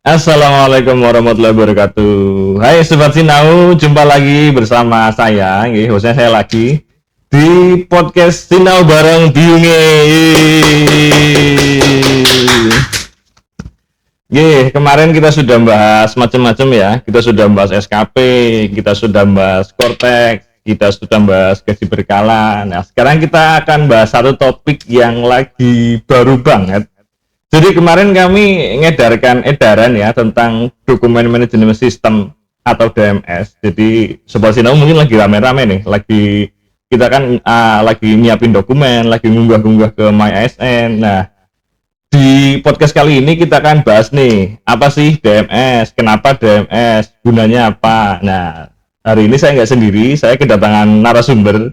Assalamualaikum warahmatullahi wabarakatuh. Hai Sobat Sinau, jumpa lagi bersama saya, hostnya saya lagi di podcast Sinau bareng Biunge. Kemarin kita sudah bahas macam-macam ya. Kita sudah bahas SKP, kita sudah bahas Cortex, kita sudah bahas gaji berkala. Nah, sekarang kita akan bahas satu topik yang lagi baru banget. Jadi kemarin kami ngedarkan edaran ya tentang dokumen manajemen sistem atau DMS. Jadi Sobat Sinau mungkin lagi rame-rame nih, kita kan lagi nyiapin dokumen, lagi ngunggah-ngunggah ke MyASN. Nah, di podcast kali ini kita akan bahas nih, apa sih DMS, kenapa DMS, gunanya apa. Nah, hari ini saya nggak sendiri, saya kedatangan narasumber.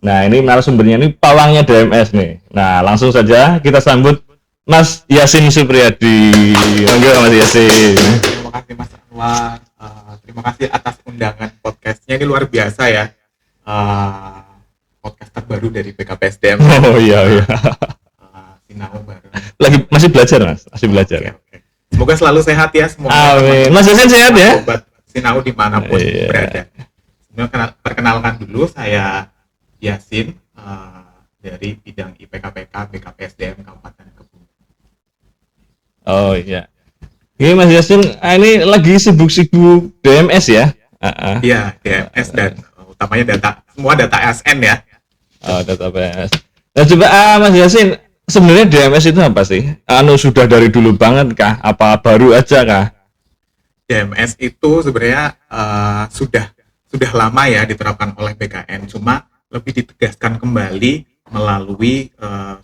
Nah, ini narasumbernya ini pawangnya DMS nih. Nah, langsung saja kita sambut Mas Yasin Supriyadi. Monggo Mas Yasin. Terima kasih Mas Anwar. Terima kasih atas undangan podcastnya, ini luar biasa ya. Podcast terbaru dari BKPSDM. Oh iya. Sinau baru. Masih belajar Mas, masih belajar. Oke. Semoga selalu sehat ya semua. Amin. Mas Yasin sehat ya? Sobat Sinau dimanapun berada. Sebenarnya perkenalkan dulu, saya Yasin dari bidang IPKPK BKPSDM Kabupaten Kebun. Oh iya. Ini Mas Yasin, ini lagi sibuk-sibuk DMS ya? Iya, DMS dan utamanya semua data ASN ya. Oh, database. Nah, coba Mas Yasin, sebenarnya DMS itu apa sih? Sudah dari dulu banget kah? Apa baru aja kah? DMS itu sebenarnya sudah lama ya diterapkan oleh BKN, cuma lebih ditegaskan kembali melalui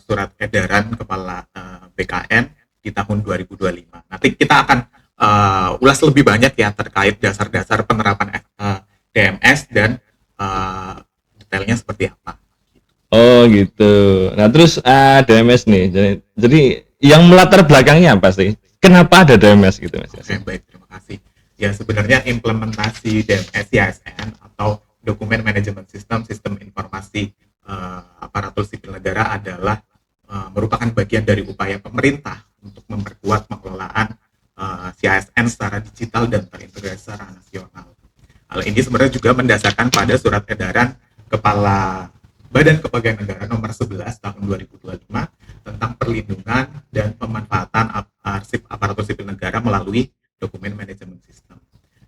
surat edaran Kepala BKN di tahun 2025. Nanti kita akan ulas lebih banyak ya terkait dasar-dasar penerapan DMS dan detailnya seperti apa. Oh gitu. Nah terus DMS nih. Jadi yang melatar belakangnya apa sih? Kenapa ada DMS gitu Mas? Oke, baik, terima kasih. Ya sebenarnya implementasi DMS ASN atau Dokumen Manajemen Sistem Informasi Aparatur Sipil Negara adalah merupakan bagian dari upaya pemerintah untuk memperkuat pengelolaan CASN secara digital dan terintegrasi secara nasional. Hal ini sebenarnya juga mendasarkan pada surat edaran Kepala Badan Kepegawaian Negara nomor 11 tahun 2025 tentang perlindungan dan pemanfaatan arsip aparatur sipil negara melalui dokumen manajemen sistem.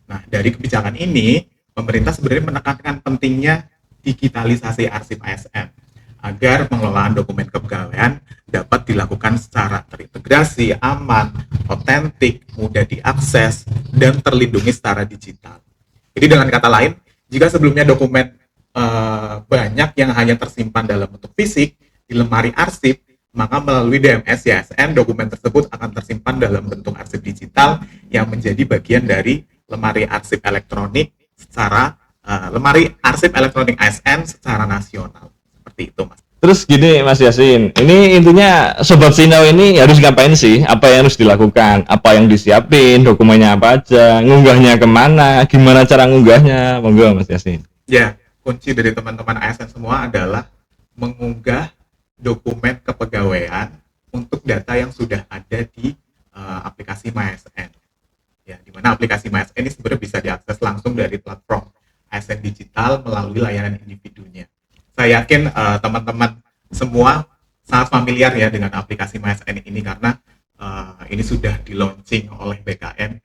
Nah, dari kebijakan ini, pemerintah sebenarnya menekankan pentingnya digitalisasi arsip ASN agar pengelolaan dokumen kepegawaian dapat dilakukan secara terintegrasi, aman, otentik, mudah diakses, dan terlindungi secara digital. Jadi dengan kata lain, jika sebelumnya dokumen banyak yang hanya tersimpan dalam bentuk fisik di lemari arsip, maka melalui DMS ASN dokumen tersebut akan tersimpan dalam bentuk arsip digital yang menjadi bagian dari lemari arsip elektronik lemari arsip elektronik ASN secara nasional. Seperti itu, Mas. Terus gini Mas Yasin, ini intinya Sobat Sinau ini harus ngapain sih? Apa yang harus dilakukan? Apa yang disiapin? Dokumennya apa aja? Ngunggahnya kemana? Gimana cara ngunggahnya? Monggo Mas Yasin. Ya, kunci dari teman-teman ASN semua adalah mengunggah dokumen kepegawaian untuk data yang sudah ada di aplikasi MyASN. Ya, di mana aplikasi MyASN ini sebenarnya bisa diakses langsung dari platform ASN digital melalui layanan individunya. Saya yakin teman-teman semua sangat familiar ya dengan aplikasi MyASN ini karena ini sudah di-launching oleh BKN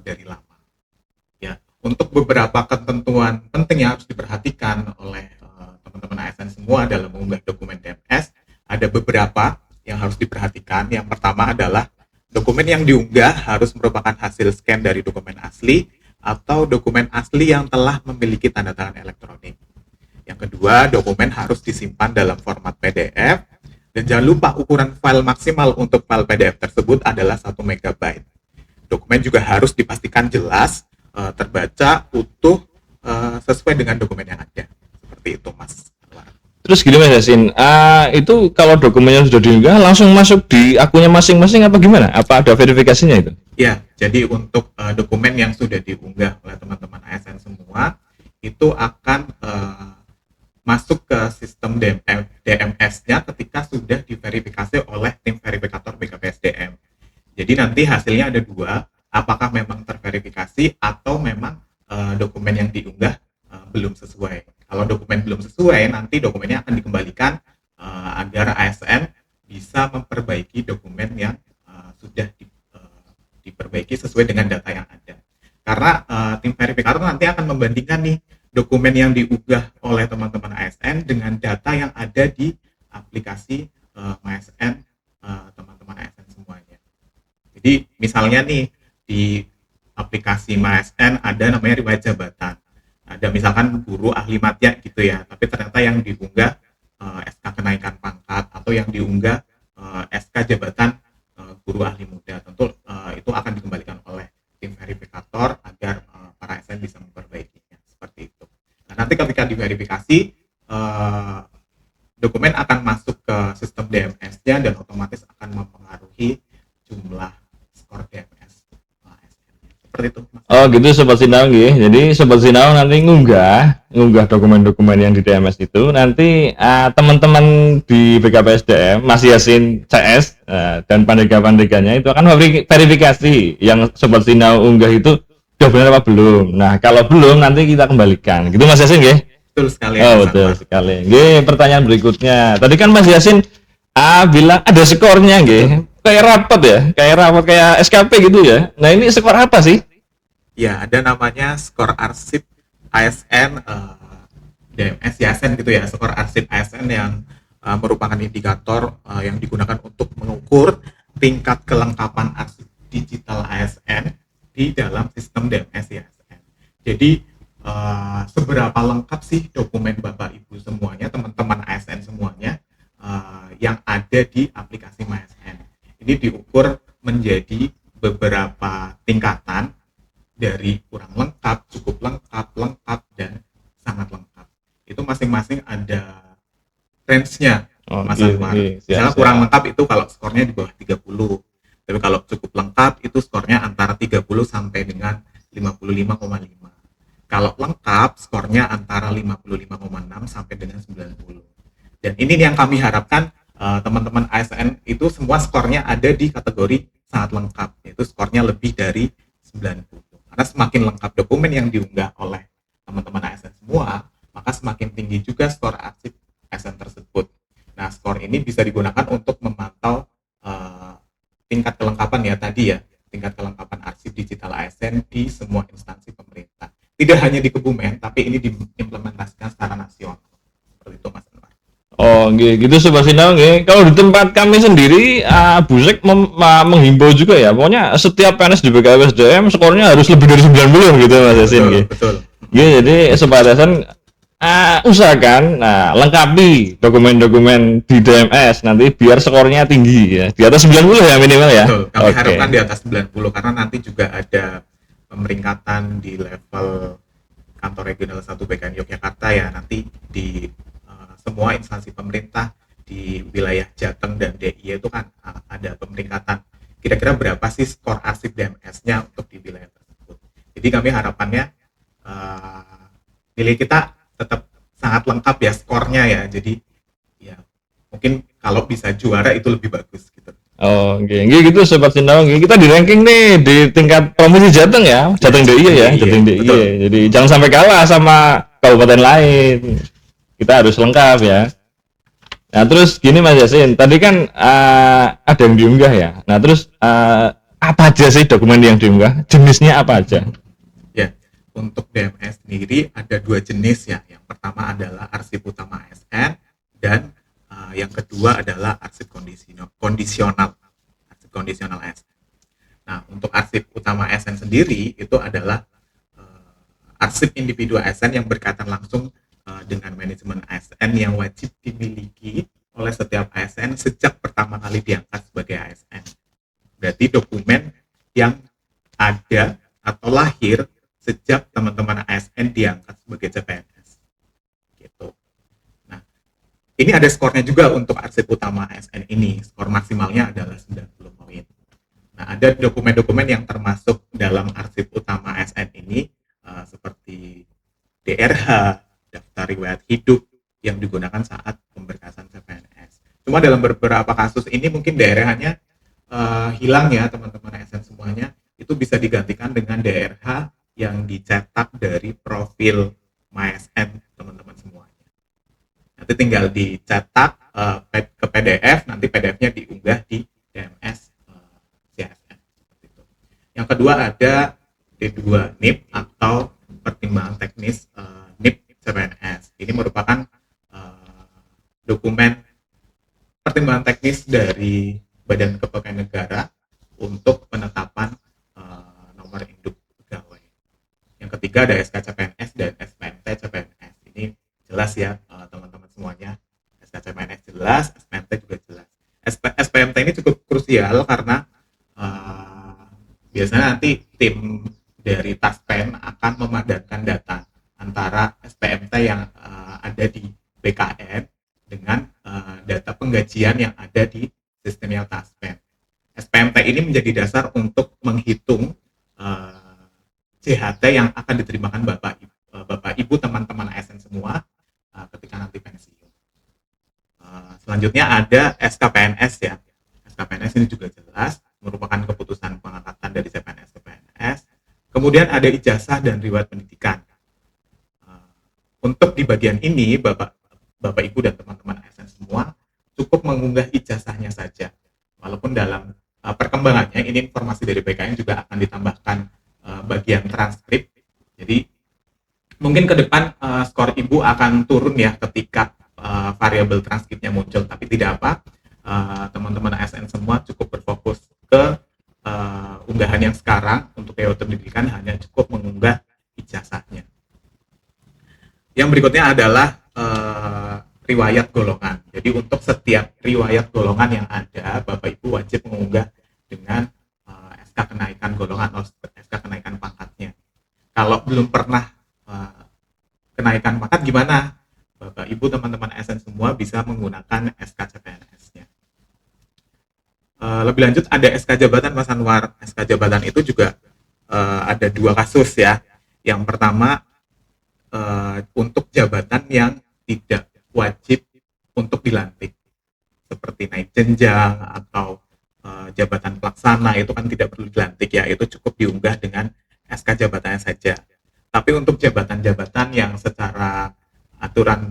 dari lama. Ya, untuk beberapa ketentuan penting yang harus diperhatikan oleh teman-teman ASN semua dalam mengunggah dokumen DMS, ada beberapa yang harus diperhatikan. Yang pertama adalah dokumen yang diunggah harus merupakan hasil scan dari dokumen asli atau dokumen asli yang telah memiliki tanda tangan elektronik. Yang kedua, dokumen harus disimpan dalam format PDF, dan jangan lupa ukuran file maksimal untuk file PDF tersebut adalah 1 MB. Dokumen juga harus dipastikan jelas, terbaca, utuh, sesuai dengan dokumen yang ada. Seperti itu, Mas. Terus gini Mas Yasin, itu kalau dokumennya sudah diunggah langsung masuk di akunnya masing-masing apa gimana? Apa ada verifikasinya itu? Ya, jadi untuk dokumen yang sudah diunggah oleh teman-teman ASN semua, itu akan masuk ke sistem DMS-nya ketika sudah diverifikasi oleh tim verifikator BKPSDM. Jadi nanti hasilnya ada dua, diverifikasi atau memang dokumen yang diunggah belum sesuai. Kalau dokumen belum sesuai, nanti dokumennya akan dikembalikan agar ASN bisa memperbaiki dokumen yang sudah diperbaiki sesuai dengan data yang ada. Karena tim verifikator nanti akan membandingkan nih dokumen yang diunggah oleh teman-teman ASN dengan data yang ada di aplikasi MyASN teman-teman ASN semuanya. Jadi misalnya nih di aplikasi MyASN ada namanya riwayat jabatan. Ada misalkan guru ahli madya gitu ya, tapi ternyata yang diunggah SK kenaikan pangkat atau yang diunggah SK jabatan guru ahli muda. Tentu itu akan dikembalikan oleh tim verifikator agar para ASN bisa memperbaikinya seperti itu. Nah, nanti ketika diverifikasi dokumen akan masuk ke sistem DMS-nya dan otomatis akan mempengaruhi jumlah skor DMS ASN. Seperti itu, Mas. Oh gitu Sobat Sinau nggih. Jadi Sobat Sinau nanti ngunggah dokumen-dokumen yang di DMS itu nanti teman-teman di BKPSDM Mas Yasin CS dan pandega-pandeganya itu akan verifikasi yang Sobat Sinau unggah itu udah benar apa belum. Nah kalau belum nanti kita kembalikan. Gitu Mas Yasin nggih? Betul sekali. Oh betul sekali. Nggih, pertanyaan berikutnya. Tadi kan Mas Yasin bilang ada skornya nggih. Kayak rapat ya, kayak SKP gitu ya. Nah ini skor apa sih? Ya, ada namanya skor arsip ASN DMS ASN gitu ya. Skor arsip ASN yang merupakan indikator yang digunakan untuk mengukur tingkat kelengkapan arsip digital ASN di dalam sistem DMS ASN. Jadi seberapa lengkap sih dokumen Bapak Ibu semuanya, teman-teman ASN semuanya yang ada di aplikasi MyASN. Ini diukur menjadi beberapa tingkatan dari kurang lengkap, cukup lengkap, lengkap, dan sangat lengkap. Itu masing-masing ada range-nya, Mas Anwar. Misalnya kurang lengkap itu kalau skornya di bawah 30. Tapi kalau cukup lengkap itu skornya antara 30 sampai dengan 55,5. Kalau lengkap skornya antara 55,6 sampai dengan 90. Dan ini yang kami harapkan teman-teman ASN itu semua skornya ada di kategori sangat lengkap, yaitu skornya lebih dari 90. Karena semakin lengkap dokumen yang diunggah oleh teman-teman ASN semua, maka semakin tinggi juga skor arsip ASN tersebut. Nah, skor ini bisa digunakan untuk memantau tingkat kelengkapan ya tadi ya, tingkat kelengkapan arsip digital ASN di semua instansi pemerintah. Tidak hanya di Kebumen, tapi ini diimplementasikan secara nasional. Seperti itu, Mas Anwar. Oh, gitu Sobat Sinau nggih. Kalau di tempat kami sendiri, Busek menghimbau juga ya. Pokoknya setiap PNS di BKPSDM skornya harus lebih dari 90 gitu Mas Yasin nggih. Betul. Jadi Sobat ASN usahakan lengkapi dokumen-dokumen di DMS nanti biar skornya tinggi ya. Di atas 90 ya minimal ya. Betul. Kami harapkan di atas 90 karena nanti juga ada pemeringkatan di level kantor regional 1 BKN Yogyakarta ya, nanti di semua instansi pemerintah di wilayah Jateng dan DIY itu kan ada pemeringkatan kira-kira berapa sih skor arsip DMS-nya untuk di wilayah tersebut. Jadi kami harapannya nilai kita tetap sangat lengkap ya skornya ya. Jadi ya mungkin kalau bisa juara itu lebih bagus gitu. Oh, gitu Sobat Sinau. Kita di ranking nih di tingkat provinsi Jateng ya, Jateng DIY ya, Jateng DIY. Jadi jangan sampai kalah sama kabupaten lain. Kita harus lengkap ya. Nah terus gini Mas Yasin, tadi kan ada yang diunggah ya. Nah terus apa aja sih dokumen yang diunggah? Jenisnya apa aja? Ya, untuk DMS sendiri ada dua jenis ya. Yang pertama adalah arsip utama ASN dan yang kedua adalah arsip kondisional ASN. Nah untuk arsip utama ASN sendiri itu adalah arsip individu ASN yang berkaitan langsung dengan manajemen ASN yang wajib dimiliki oleh setiap ASN sejak pertama kali diangkat sebagai ASN. Berarti dokumen yang ada atau lahir sejak teman-teman ASN diangkat sebagai CPNS. Gitu. Nah, ini ada skornya juga untuk arsip utama ASN ini. Skor maksimalnya adalah 90 poin. Nah, ada dokumen-dokumen yang termasuk dalam arsip utama ASN ini seperti DRH, daftar riwayat hidup yang digunakan saat pemberkasan CPNS. Cuma dalam beberapa kasus ini mungkin daerahnya hilang ya teman-teman ASN semuanya, itu bisa digantikan dengan DRH yang dicetak dari profil MySN teman-teman semuanya. Nanti tinggal dicetak ke PDF, nanti PDF-nya diunggah di DMS CSN. Seperti itu. Yang kedua ada D2 NIP atau pertimbangan teknis NIP CPNS. Ini merupakan dokumen pertimbangan teknis dari Badan Kepegawaian Negara untuk penetapan nomor induk pegawai. Yang ketiga ada SK CPNS dan SPMT CPNS. Ini jelas ya teman-teman semuanya. SK CPNS jelas, SPMT juga jelas. SPMT ini cukup krusial karena biasanya nanti tim dari Taspen akan memadankan data antara SPMT yang ada di BKN dengan data penggajian yang ada di sistemnya Taspen. SPMT ini menjadi dasar untuk menghitung CHT yang akan diterimakan Bapak Ibu teman-teman ASN semua ketika nanti pensiun. Selanjutnya ada SKPNS ya. SKPNS ini juga jelas merupakan keputusan pengangkatan dari CPNS ke PNS. Kemudian ada ijazah dan riwayat pendidikan. Untuk di bagian ini Bapak Ibu dan teman-teman ASN semua cukup mengunggah ijazahnya saja. Walaupun dalam perkembangannya ini informasi dari BKN juga akan ditambahkan bagian transkrip. Jadi mungkin ke depan skor Ibu akan turun ya ketika variabel transkripnya muncul, tapi tidak apa. Teman-teman ASN semua cukup berfokus ke unggahan yang sekarang. Untuk periode pendidikan hanya cukup mengunggah ijazahnya. Yang berikutnya adalah riwayat golongan. Jadi untuk setiap riwayat golongan yang ada, Bapak Ibu wajib mengunggah dengan SK kenaikan golongan atau SK kenaikan pangkatnya. Kalau belum pernah kenaikan pangkat gimana? Bapak Ibu teman-teman ASN semua bisa menggunakan SK CPNS-nya. Lebih lanjut ada SK jabatan Mas Anwar. SK jabatan itu juga ada dua kasus ya. Yang pertama untuk jabatan yang tidak wajib untuk dilantik, seperti naik jenjang atau jabatan pelaksana itu kan tidak perlu dilantik ya, itu cukup diunggah dengan SK jabatannya saja. Tapi untuk jabatan-jabatan yang secara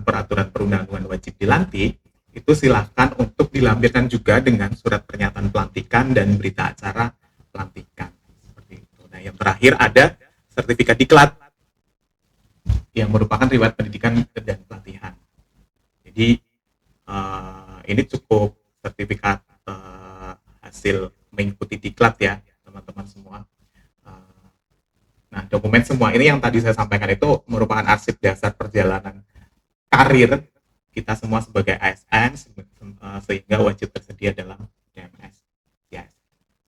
peraturan perundang-undangan wajib dilantik, itu silahkan untuk dilampirkan juga dengan surat pernyataan pelantikan dan berita acara pelantikan. Seperti itu. Nah, yang terakhir ada sertifikat diklat yang merupakan riwayat pendidikan dan pelatihan. Jadi ini cukup sertifikat hasil mengikuti diklat ya teman-teman semua. Nah, dokumen semua ini yang tadi saya sampaikan itu merupakan arsip dasar perjalanan karir kita semua sebagai ASN sehingga wajib tersedia dalam DMS. Ya,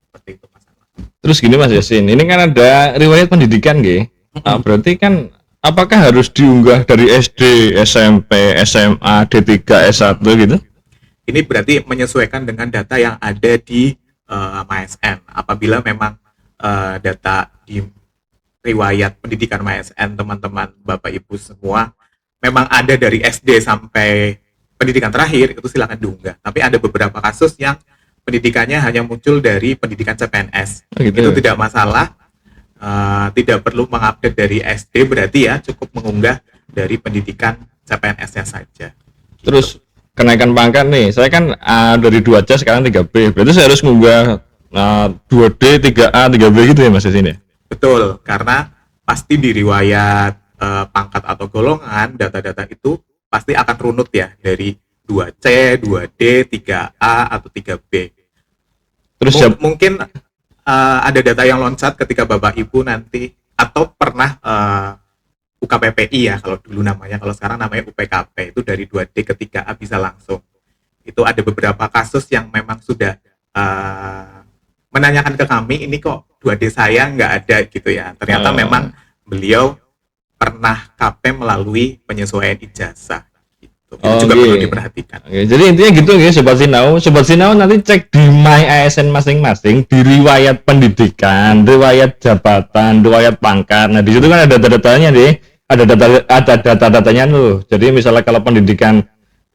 seperti itu Mas Anwar. Terus gini Mas Yasin, ini kan ada riwayat pendidikan nggih. Berarti kan apakah harus diunggah dari SD, SMP, SMA, D3, S1 gitu? Ini berarti menyesuaikan dengan data yang ada di MySN. Apabila memang data di riwayat pendidikan MySN teman-teman Bapak Ibu semua memang ada dari SD sampai pendidikan terakhir, itu silakan diunggah. Tapi ada beberapa kasus yang pendidikannya hanya muncul dari pendidikan CPNS. Gitu. Itu tidak masalah. Tidak perlu mengupdate dari SD, berarti ya cukup mengunggah dari pendidikan CPNS-nya saja. Terus kenaikan pangkat nih, saya kan dari 2C sekarang 3B, berarti saya harus mengunggah 2D, 3A, 3B gitu ya Mas di sini? Betul, karena pasti di riwayat pangkat atau golongan, data-data itu pasti akan runut ya dari 2C, 2D, 3A, atau 3B. Terus mungkin ada data yang loncat ketika Bapak Ibu nanti atau pernah UKPPI ya kalau dulu namanya, kalau sekarang namanya UPKP, itu dari 2D ke 3A bisa langsung. Itu ada beberapa kasus yang memang sudah menanyakan ke kami, ini kok 2D saya nggak ada gitu ya. Ternyata memang beliau pernah KP melalui penyesuaian ijazah. Itu juga perlu diperhatikan. Jadi intinya gitu ya Sobat Sinau nanti cek di My ASN masing-masing di riwayat pendidikan, riwayat jabatan, riwayat pangkat. Nah di situ kan ada data-datanya nih, ada data-datanya tuh. Jadi misalnya kalau pendidikan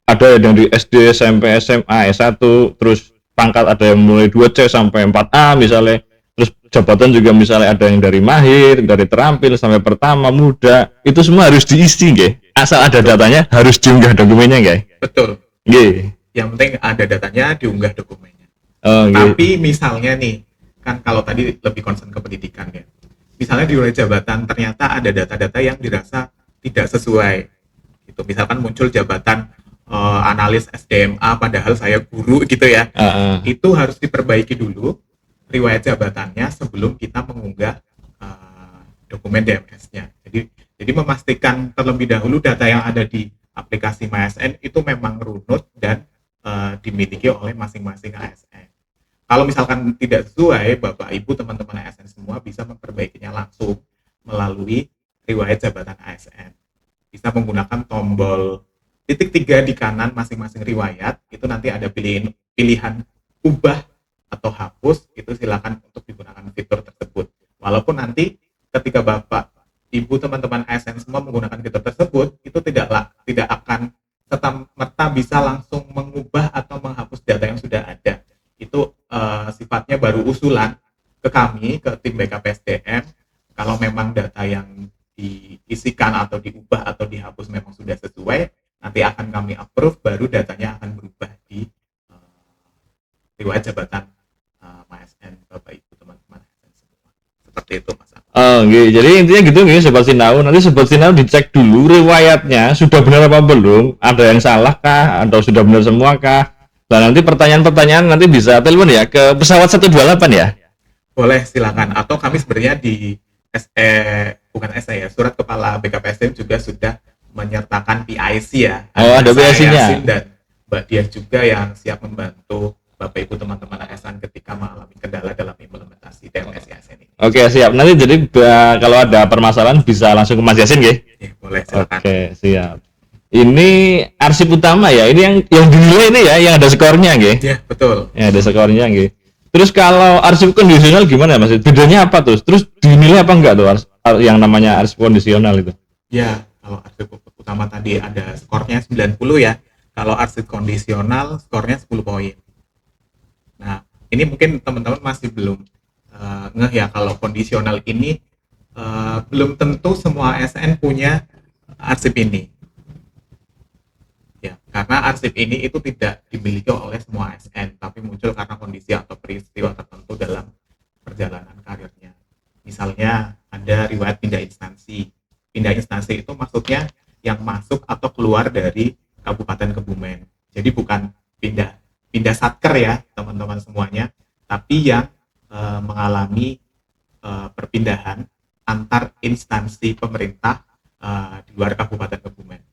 ada yang di SD, SMP, SMA, S1, terus pangkat ada yang mulai 2C sampai 4A misalnya, terus jabatan juga misalnya ada yang dari mahir, dari terampil sampai pertama, muda, itu semua harus diisi nggih. Asal ada datanya harus diunggah dokumennya nggih. Betul. Nggih. Yang penting ada datanya, diunggah dokumennya. Oh, nggih. Tapi misalnya nih, kan kalau tadi lebih concern ke pendidikan ya. Misalnya di wilayah jabatan ternyata ada data-data yang dirasa tidak sesuai. Gitu. Misalkan muncul jabatan analis SDMA padahal saya guru gitu ya. Itu harus diperbaiki dulu riwayat jabatannya sebelum kita mengunggah dokumen DMS-nya. Jadi memastikan terlebih dahulu data yang ada di aplikasi MyASN itu memang runut dan dimiliki oleh masing-masing ASN. Kalau misalkan tidak sesuai, Bapak Ibu teman-teman ASN semua bisa memperbaikinya langsung melalui riwayat jabatan ASN. Bisa menggunakan tombol titik 3 di kanan masing-masing riwayat, itu nanti ada pilihan ubah atau hapus, itu silakan untuk digunakan fitur tersebut. Walaupun nanti ketika Bapak, Ibu, teman-teman ASN semua menggunakan fitur tersebut, itu tidak akan serta-merta bisa langsung mengubah atau menghapus data yang sudah ada. Itu sifatnya baru usulan ke kami, ke tim BKPSDM, kalau memang data yang diisikan atau diubah atau dihapus memang sudah sesuai, nanti akan kami approve, baru datanya akan berubah di riwayat jabatan MyASN Bapak Ibu teman-teman ASN semua. Seperti itu Mas. Oh, nggih. Jadi intinya gitu nggih Sobat Sinau. Nanti Sobat Sinau dicek dulu riwayatnya sudah benar apa belum, ada yang salah kah atau sudah benar semua kah. Nah, nanti pertanyaan-pertanyaan nanti bisa telepon ya ke pesawat 128 ya. Boleh, silakan. Atau kami sebenarnya di surat kepala BKPSDM juga sudah menyertakan PIC ya. Ada PIC-nya. Dan Mbak Diah juga yang siap membantu Bapak Ibu teman-teman ASN ketika mengalami kendala dalam implementasi DMS ASN ini. Oke, siap. Nanti jadi kalau ada permasalahan bisa langsung ke Mas Yasin nggih. Boleh, silakan. Oke, siap. Ini arsip utama ya. Ini yang dinilai ini ya, yang ada skornya nggih. Iya, betul. Ya, ada skornya nggih. Terus kalau arsip kondisional gimana Mas? Bedanya apa tuh? Terus dinilai apa enggak tuh yang namanya arsip kondisional itu? Ya, kalau arsip utama tadi ada skornya 90 ya. Kalau arsip kondisional skornya 10 poin. Nah, ini mungkin teman-teman masih belum ngeh ya, kalau kondisional ini belum tentu semua ASN punya arsip ini. Ya, karena arsip ini itu tidak dimiliki oleh semua ASN, tapi muncul karena kondisi atau peristiwa tertentu dalam perjalanan karirnya. Misalnya ada riwayat pindah instansi. Pindah instansi itu maksudnya yang masuk atau keluar dari Kabupaten Kebumen. Jadi bukan pindah satker ya teman-teman semuanya, tapi yang mengalami perpindahan antar instansi pemerintah di luar Kabupaten Kebumen.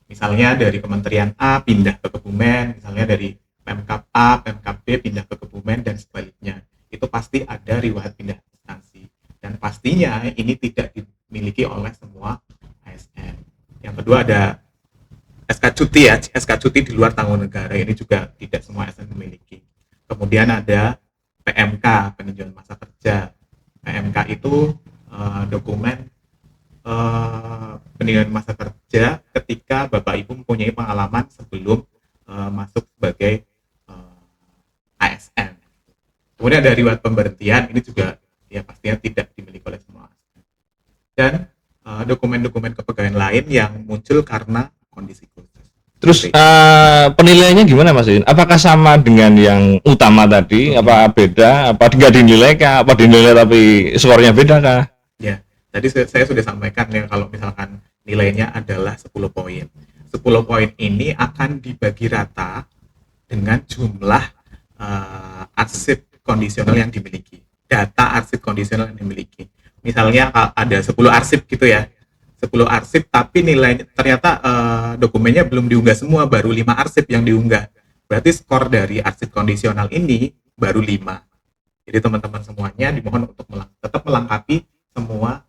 Misalnya dari Kementerian A pindah ke Kebumen, misalnya dari Pemkab A, Pemkab B pindah ke Kebumen, dan sebaliknya. Itu pasti ada riwayat pindah instansi. Dan pastinya ini tidak dimiliki oleh semua ASN. Yang kedua ada SK cuti ya, SK cuti di luar tanggung negara, ini juga tidak semua ASN memiliki. Kemudian ada PMK, peninjauan masa kerja. PMK itu dokumen peninjauan masa kerja ketika Bapak Ibu mempunyai pengalaman sebelum masuk sebagai ASN. Kemudian ada riwayat pemberhentian, ini juga ya pastinya tidak dimiliki oleh semua ASN. Dan dokumen-dokumen kepegawaian lain yang muncul karena kondisi khusus. Terus penilaiannya gimana Mas? Apakah sama dengan yang utama tadi? Apa beda? Apa nggak dinilai kah? Apa dinilai tapi skornya beda kah? Ya, tadi saya sudah sampaikan ya, kalau misalkan nilainya adalah 10 poin. 10 poin ini akan dibagi rata dengan jumlah arsip kondisional yang dimiliki. Data arsip kondisional yang dimiliki. Misalnya ada 10 arsip gitu ya. 10 arsip tapi nilainya ternyata dokumennya belum diunggah semua, baru 5 arsip yang diunggah. Berarti skor dari arsip kondisional ini baru 5. Jadi teman-teman semuanya dimohon untuk tetap melengkapi semua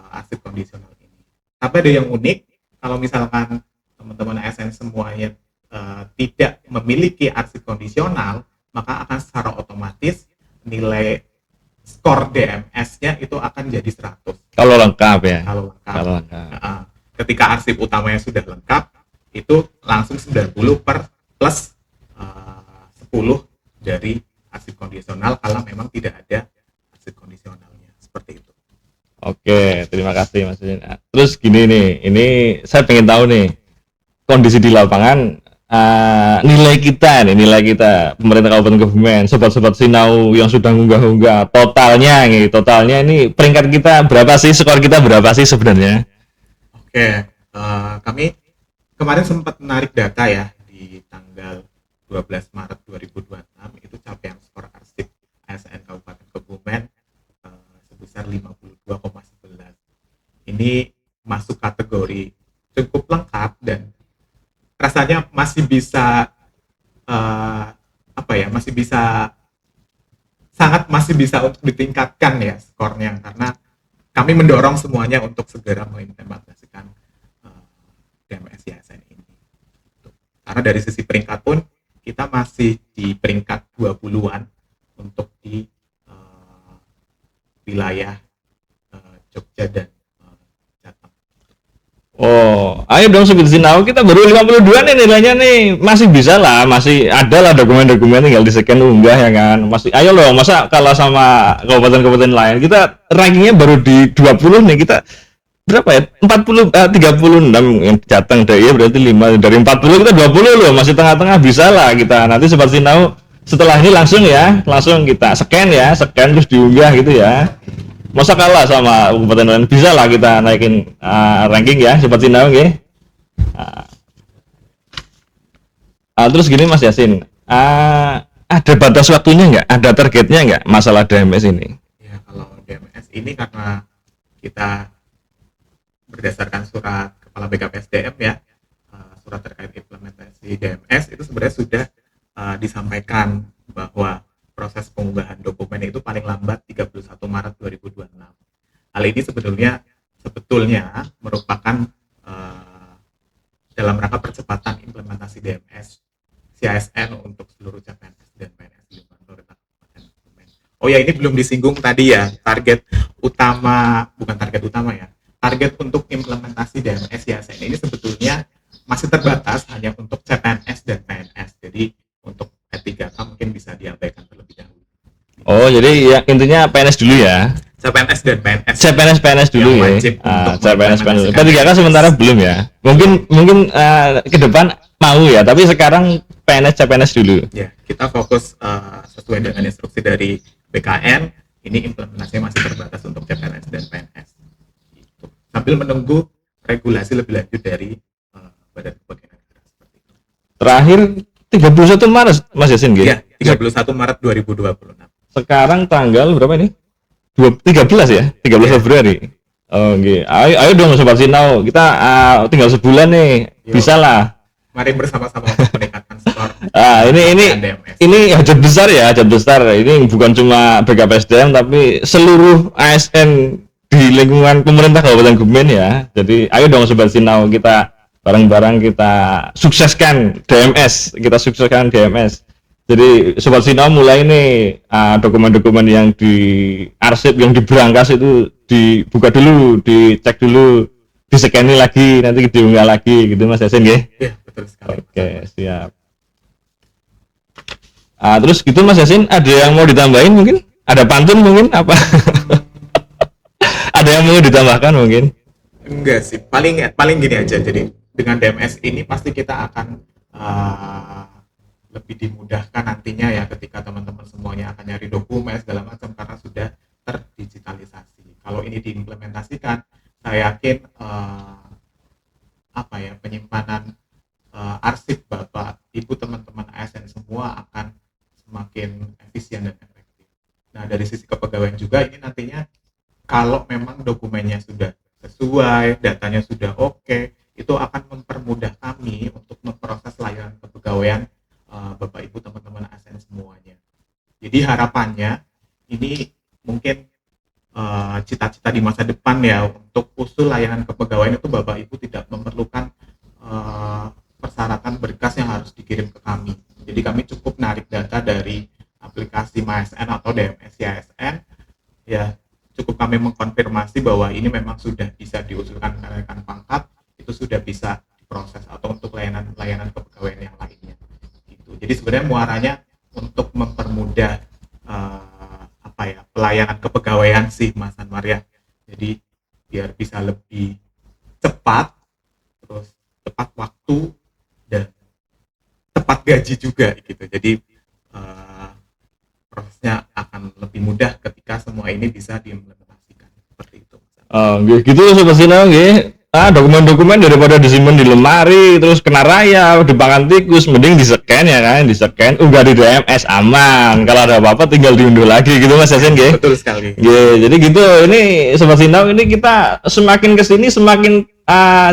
arsip kondisional ini. Tapi ada yang unik, kalau misalkan teman-teman ASN semuanya tidak memiliki arsip kondisional, maka akan secara otomatis nilai skor DMS-nya itu akan jadi 100. Kalau lengkap ya. Kalau lengkap. Ketika arsip utamanya sudah lengkap, itu langsung 90 per plus 10 dari arsip kondisional kalau memang tidak ada Oke, terima kasih Mas Yasin. Nah, terus gini nih, ini saya pengen tahu nih kondisi di lapangan, nilai kita pemerintah Kabupaten Kebumen, sobat-sobat Sinau yang sudah ngunggah-ngunggah totalnya nih, totalnya ini peringkat kita berapa sih, skor kita berapa sih sebenarnya? Oke, kami kemarin sempat menarik data ya di tanggal 12 Maret 2026 itu capaian skor arsip ASN Kabupaten Kebumen sebesar 52,11. Ini masuk kategori cukup lengkap dan rasanya masih bisa apa ya, masih bisa untuk ditingkatkan ya skornya, karena kami mendorong semuanya untuk segera mengimplementasikan DMS YSN ini. Karena dari sisi peringkat pun kita masih di peringkat 20-an untuk di wilayah Jogja dan Jateng. Oh, ayo dong Sobat Sinau, kita baru 52 nih nilainya nih. Masih bisa lah, masih ada lah dokumen-dokumen tinggal di scan unggah ya kan. Masih ayo loh, masa kalah sama kabupaten-kabupaten lain. Kita rankingnya baru di 20 nih. Kita berapa ya? 36 yang Jateng deh. Ya berarti 5 dari 40 kita 20 loh, masih tengah-tengah bisa lah kita. Nanti Sobat Sinau setelah ini langsung kita scan ya, scan terus diunggah gitu ya. Masa kalah sama kabupaten lain, bisa lah kita naikin ranking ya Sobat Sinau ya. Terus gini Mas Yasin, ada batas waktunya nggak, ada targetnya nggak masalah DMS ini? Ya kalau DMS ini karena kita berdasarkan surat Kepala BKPSDM ya, surat terkait implementasi DMS itu sebenarnya sudah disampaikan bahwa proses pengunggahan dokumen itu paling lambat 31 Maret 2026. Hal ini sebetulnya merupakan dalam rangka percepatan implementasi DMS CASN untuk seluruh CPNS dan PNS di pemerintah Kabupaten Kebumen. Oh ya, ini belum disinggung tadi ya, target untuk implementasi DMS CASN ini sebetulnya masih terbatas hanya untuk CPNS dan PNS. Jadi untuk P3K mungkin bisa diabaikan terlebih dahulu. Oh, jadi ya intinya PNS dulu ya. CPNS dan PNS. CPNS dulu ya. CPNS PNS. P3K sementara belum ya. Mungkin ke depan mau ya, tapi sekarang CPNS dulu. Ya, kita fokus sesuai dengan instruksi dari BKN, ini implementasinya masih terbatas untuk CPNS dan PNS. Gitu. Sambil menunggu regulasi lebih lanjut dari Badan Kepegawaian Negara seperti itu. Terakhir 31 Maret Mas Yasin gitu. Ya, 31 Maret 2026. Sekarang tanggal berapa ini? 13 ya? 13 Februari. Oh, gitu. Ayo dong Sobat Sinau, kita tinggal sebulan nih. Bisa lah. Mari bersama-sama untuk meningkatkan skor. Ini hajat besar ya, hajat besar. Ini bukan cuma BKPSDM tapi seluruh ASN di lingkungan pemerintah Kabupaten Kebumen ya. Jadi ayo dong Sobat Sinau, kita bareng-bareng kita sukseskan DMS, Jadi Sobat Sinau mulai nih dokumen-dokumen yang di arsip, yang di brankas itu dibuka dulu, dicek dulu, di-scan lagi, nanti diunggah lagi gitu Mas Yasin ya. Iya, betul sekali. Oke, siap. Terus gitu Mas Yasin, ada yang mau ditambahin mungkin? Ada pantun mungkin apa? Ada yang mau ditambahkan mungkin? Enggak sih, paling gini aja. Jadi dengan DMS ini pasti kita akan lebih dimudahkan nantinya ya ketika teman-teman semuanya akan nyari dokumen segala macam karena sudah terdigitalisasi. Kalau ini diimplementasikan, saya yakin penyimpanan arsip Bapak, Ibu, teman-teman ASN semua akan semakin efisien dan efektif. Nah, dari sisi kepegawaian juga ini nantinya kalau memang dokumennya sudah sesuai, datanya sudah oke, itu akan mempermudah kami untuk memproses layanan kepegawaian Bapak Ibu teman-teman ASN semuanya. Jadi harapannya ini mungkin cita-cita di masa depan ya, untuk usul layanan kepegawaian itu Bapak Ibu tidak memerlukan persyaratan berkas yang harus dikirim ke kami. Jadi kami cukup narik data dari aplikasi MySN atau DMS YSN ya, cukup kami mengkonfirmasi bahwa ini memang sudah bisa diusulkan kenaikan pangkat, itu sudah bisa diproses, atau untuk layanan kepegawaian yang lainnya. Gitu. Jadi sebenarnya muaranya untuk mempermudah pelayanan kepegawaian sih Mas Anwar ya. Jadi biar bisa lebih cepat, terus tepat waktu dan tepat gaji juga gitu. Jadi prosesnya akan lebih mudah ketika semua ini bisa diimplementasikan seperti itu. Oh, gitu Sobat Sinau nggih. Dokumen-dokumen daripada disimpan di lemari terus kena rayap, dipangan tikus, mending di-scan ya kan, di-scan, unggah di DMS aman. Kalau ada apa-apa tinggal diunduh lagi gitu Mas Yasin nggih. Betul sekali. Jadi gitu. Ini Sobat Sinau, ini kita semakin kesini semakin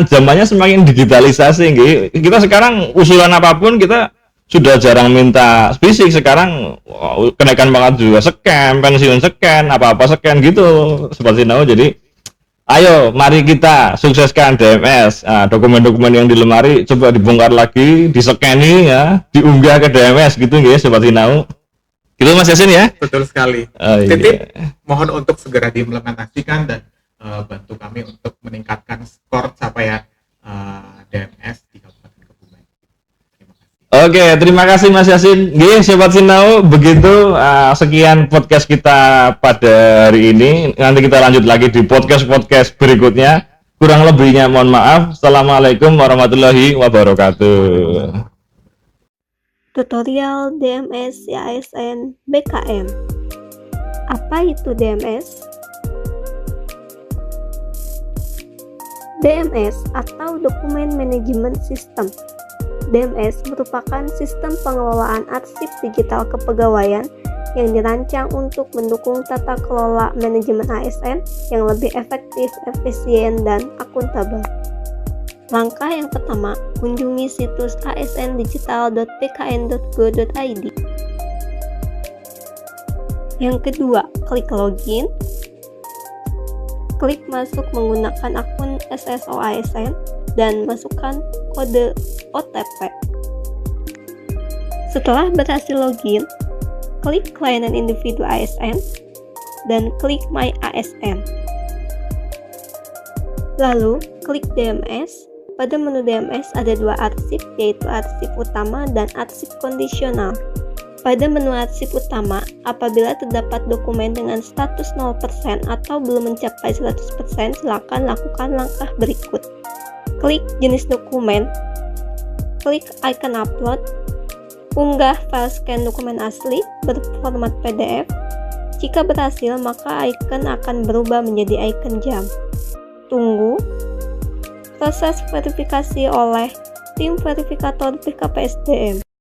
zamannya semakin digitalisasi nggih. Kita sekarang usulan apapun kita sudah jarang minta fisik, sekarang kenaikan pangkat juga scan, pensiun scan, apa-apa scan gitu Sobat Sinau. Jadi ayo, mari kita sukseskan DMS. Dokumen-dokumen yang di lemari coba dibongkar lagi, di-scan ya, diunggah ke DMS gitu ya, Sobat Sinau. Gitu Mas Yasin ya? Betul sekali. Titip, mohon untuk segera diimplementasikan dan bantu kami untuk meningkatkan skor capaian DMS di Kabupaten Kebumen. Terima kasih. Oke, terima kasih Mas Yasin. Nggih, Sobat Sinau, begitu sekian podcast kita pada hari ini. Nanti kita lanjut lagi di podcast-podcast berikutnya. Kurang lebihnya mohon maaf. Assalamualaikum warahmatullahi wabarakatuh. Tutorial DMS ASN BKM. Apa itu DMS? DMS atau Dokumen Manajemen System. DMS merupakan sistem pengelolaan arsip digital kepegawaian yang dirancang untuk mendukung tata kelola manajemen ASN yang lebih efektif, efisien, dan akuntabel. Langkah yang pertama, kunjungi situs asndigital.bkn.go.id. Yang kedua, klik login. Klik masuk menggunakan akun SSO ASN dan masukkan kode OTP. Setelah berhasil login, klik layanan individu ASN dan klik My ASN. Lalu, klik DMS. Pada menu DMS ada dua arsip, yaitu arsip utama dan arsip kondisional. Pada menu arsip utama, apabila terdapat dokumen dengan status 0% atau belum mencapai 100%, silakan lakukan langkah berikut. Klik jenis dokumen, klik icon upload, unggah file scan dokumen asli berformat PDF. Jika berhasil, maka icon akan berubah menjadi icon jam. Tunggu. Proses verifikasi oleh tim verifikator BKPSDM.